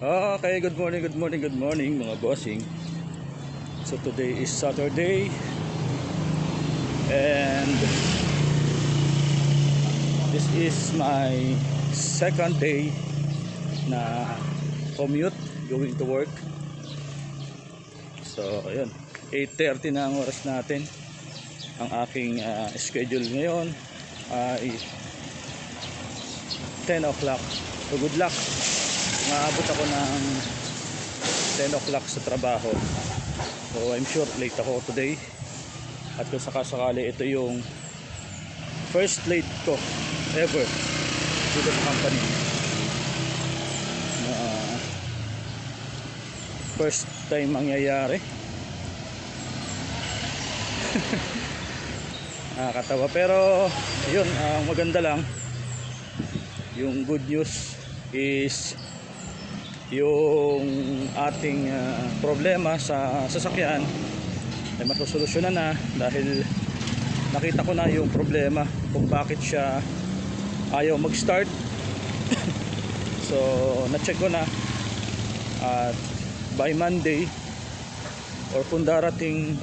Okay, good morning mga bossing. So today is Saturday and this is my second day na commute going to work. So ayun, 8:30 na ang oras natin. Ang aking schedule ngayon ay 10 o'clock. So good luck. Maabot ako ng 10 o'clock sa trabaho. So I'm sure late ako today. At kung sakasakali ito yung first late ko ever dito sa company. First time mangyayari. Nakakatawa, pero yun, maganda lang. Yung good news is yung ating problema sa sasakyan ay masusolusyonan na, dahil nakita ko na yung problema kung bakit siya ayaw mag-start. So na-check ko na, at by Monday or kung darating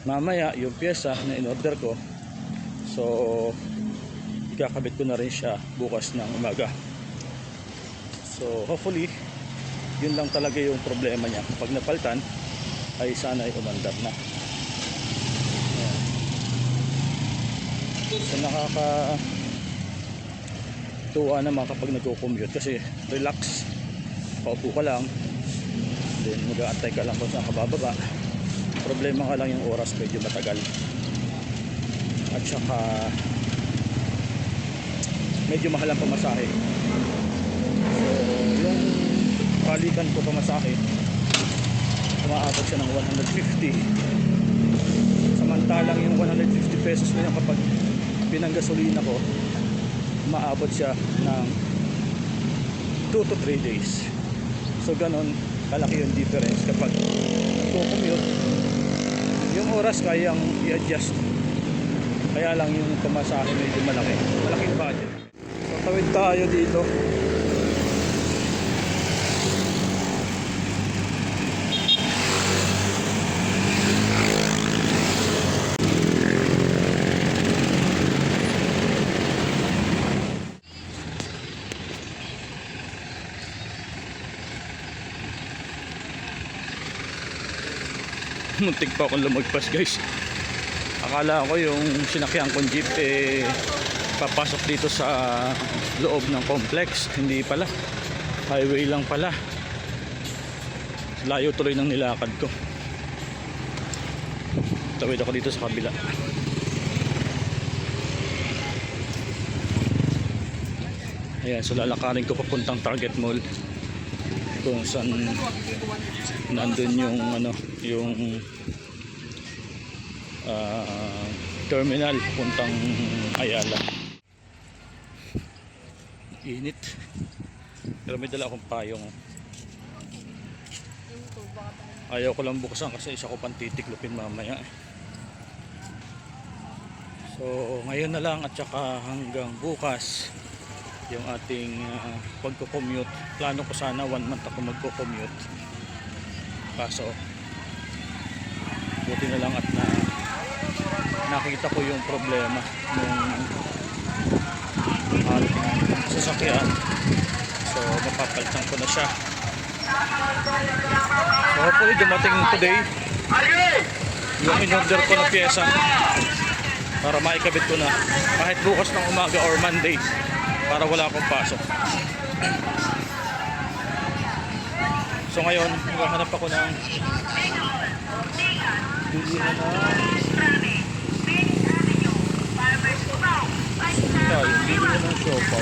mamaya yung pyesa na in-order ko, so ikakabit ko na rin siya bukas ng umaga. So hopefully yun lang talaga yung problema niya. Pag napaltan ay sana ay umandar na. So nakakatuwa naman kapag nagko-commute kasi relax, paupo ka lang, then mag-aantay ka lang kung saan ka bababa. Problema ka lang yung oras, medyo matagal, at saka medyo mahal ang pamasahe. So yung palitan ko pamasahe, umaabot siya ng 150, samantalang yung 150 pesos na yun kapag pinanggasolina ko, umaabot siya ng 2 to 3 days. So ganon kalaki yung difference kapag nagko-commute. Yung oras kayang i-adjust, kaya lang yung pamasahe medyo malaking budget. So tawid tayo dito. Muntik pa akong lumagpas, guys. Akala ko yung sinakyan kong jeep papasok dito sa loob ng complex. Hindi pala, highway lang pala. Layo tuloy ng nilakad ko. Tawid ako dito sa kabila. Ayan, so lalakarin ko papuntang Target Mall, kung saan nandun yung yung terminal puntang Ayala. Init, pero may dala akong payong. Ayaw ko lang buksan kasi isa ko pang titiklopin mamaya. So ngayon na lang, at saka hanggang bukas yung ating pagko-commute. Plano ko sana 1 month ako magko-commute, kaso buti na lang at nakita ko yung problema ng sasakyan. So mapapalitan ko na siya. So hopefully dumating today yung in-order ko na pyesa para maikabit ko na kahit bukas ng umaga or Monday, para wala akong pasok. So ngayon maghahanap ako ng bilihan na bilihan ng siopaw.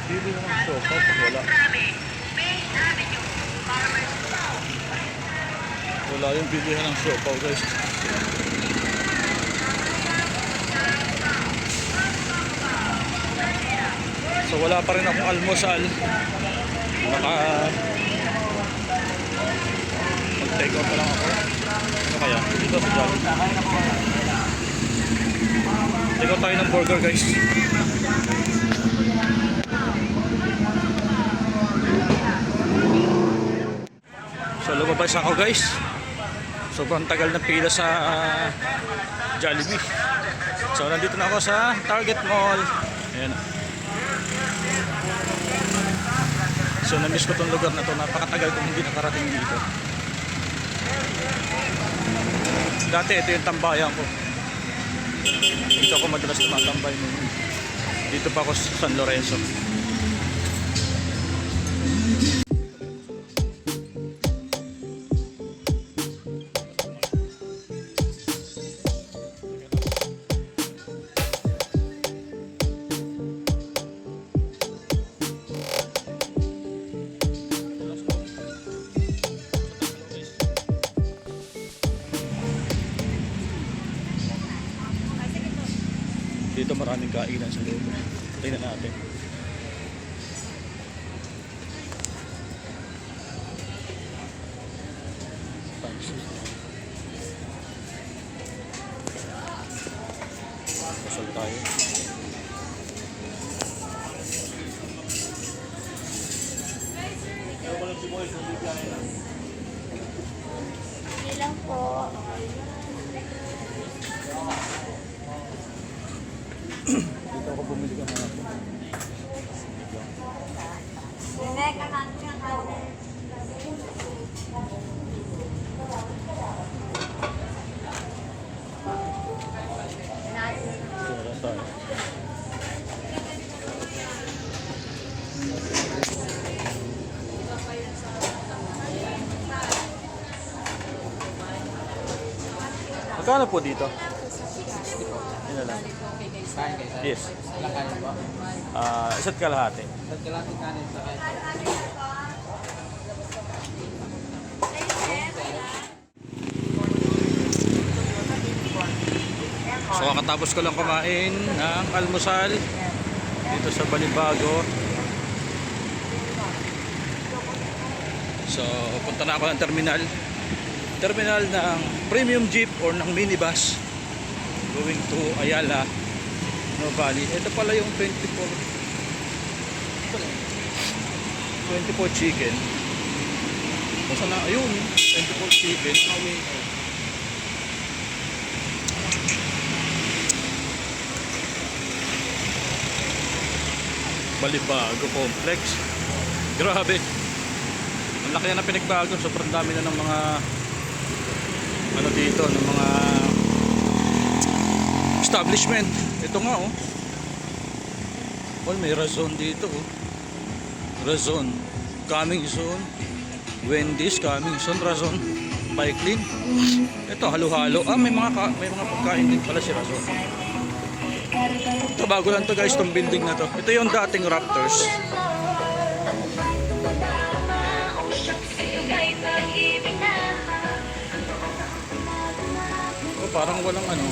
Bili ng siopaw pag wala yung bilihan ng siopaw, guys. So wala pa rin akong almusal. Mag-take out pa lang ako. dito sa Jollibee. Tingnan tayo ng burger guys. So lumabas ako guys. Sobrang tagal na pila sa Jollibee. So nandito na ako sa Target Mall. Ayan. So na-miss ko tong lugar na to. Napakatagal kong hindi nakarating dito. Dati ito yung tambayan ko. Dito ako madalas tumatambay. Dito pa ako sa San Lorenzo. Dito maraming kainan sa loob. Tingnan natin. Pasal tayo. Ilang po. Dito ako bumili ka na. Magkano po dito? Yun lang. Yes. Isa't kalahati. So kakatapos ko lang kumain ng almusal dito sa Balibago. So punta na ako ng terminal ng premium jeep or ng minibus going to Ayala, Nuvali. Ito pala yung 24 chicken. Basta na, ayun, 24 chicken. Balibago complex. Grabe. Ang laki na pinagbago. Sobrang dami na ng mga ano dito, ng mga establishment. Ito nga oh. May Razon dito oh. Razon coming soon. Wendy's coming soon. Razon Baiklin. Ito halo-halo. May mga pagkain din pala si Razon. Ito bago lang to guys, tong building na to. Ito yung dating Raptors. Parang walang ano.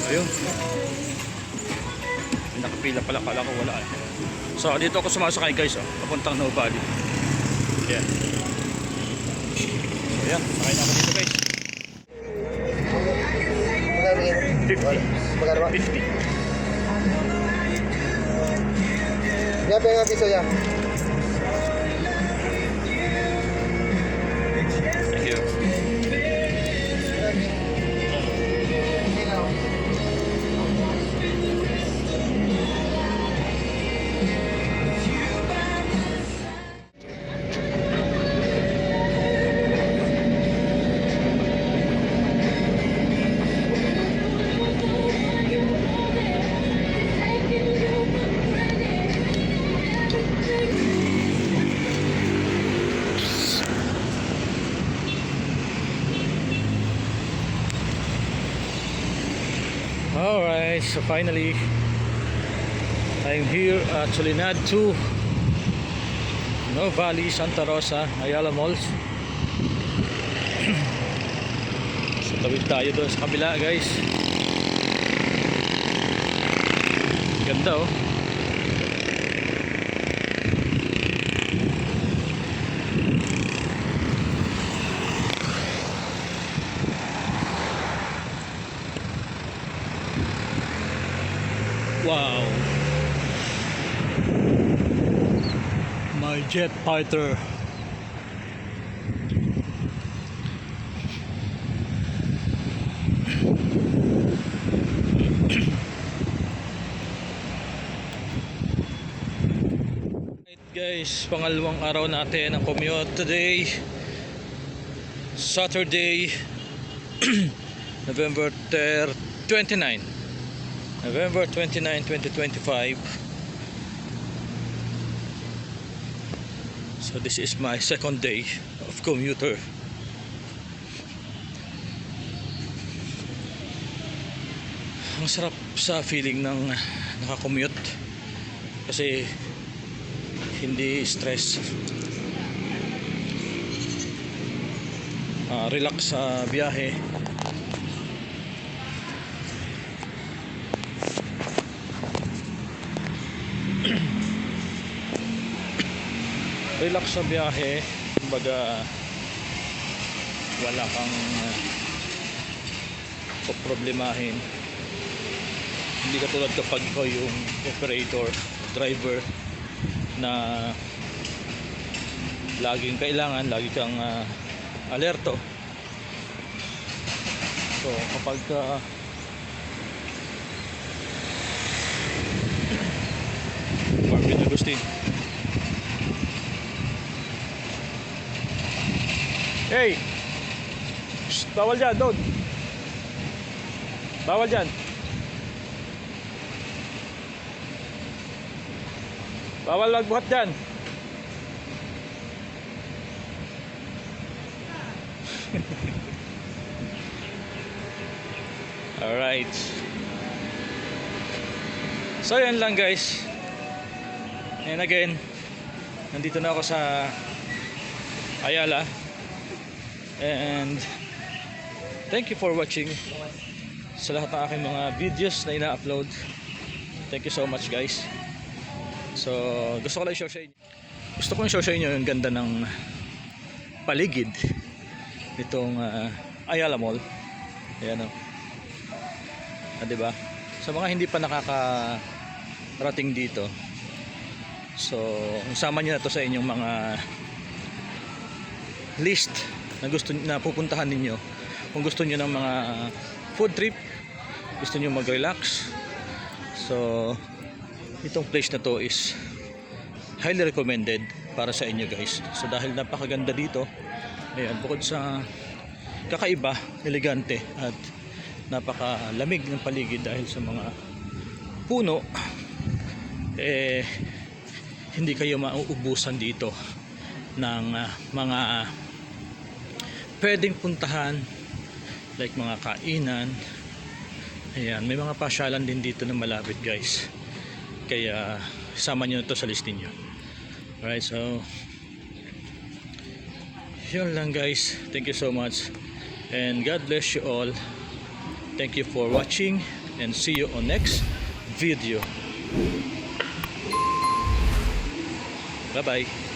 Ayun. Nakapila pala, kala ko wala. So dito ako sumasakay guys oh, papuntang Nuvali. Yan. So yan, sakay na ako dito guys. 50. Magkano ba? 50. Yan, penga piso yan. Thank you. Alright, so finally I'm here at Solinad 2 Nuvali, Santa Rosa, Ayala Malls. So tawid tayo doon sa kabila guys. Ganda oh. Wow. My jet fighter. Right guys, pangalawang araw natin ang commute today. Saturday, November 29, 2025. So this is my second day of commuter. Ang sarap sa feeling ng nakakommute kasi hindi stress, relax sa biyahe. Relax sa biyahe, kumbaga wala kang problemahin. Hindi katulad kapag ikaw yung operator, driver na laging lagi kang alerto. So kapag Marvin Agustin, hey! Shh, bawal dyan, doon. Bawal dyan. Bawal magbuhat dyan. Alright. So yan lang guys. And again, nandito na ako sa Ayala. And thank you for watching sa lahat ng aking mga videos na ina-upload. Thank you so much guys. So gusto ko lang i-show sa inyo. Gusto ko i-show sa inyo yung ganda ng paligid nitong Ayala Mall. Ayan o. Diba? Sa mga hindi pa nakakarating dito, so isama nyo na to sa inyong mga list na gusto na pupuntahan ninyo. Kung gusto niyo ng mga food trip, gusto niyo mag-relax, so itong place na to is highly recommended para sa inyo guys. So dahil napakaganda dito, ayan, bukod sa kakaiba, elegante at napakalamig ng paligid dahil sa mga puno, hindi kayo mauubusan dito ng mga pwedeng puntahan, like mga kainan. Ayan, may mga pasyalan din dito na malapit guys, kaya sama nyo na to sa list niyo. Alright, so yun lang guys. Thank you so much and God bless you all. Thank you for watching and see you on next video. Bye bye.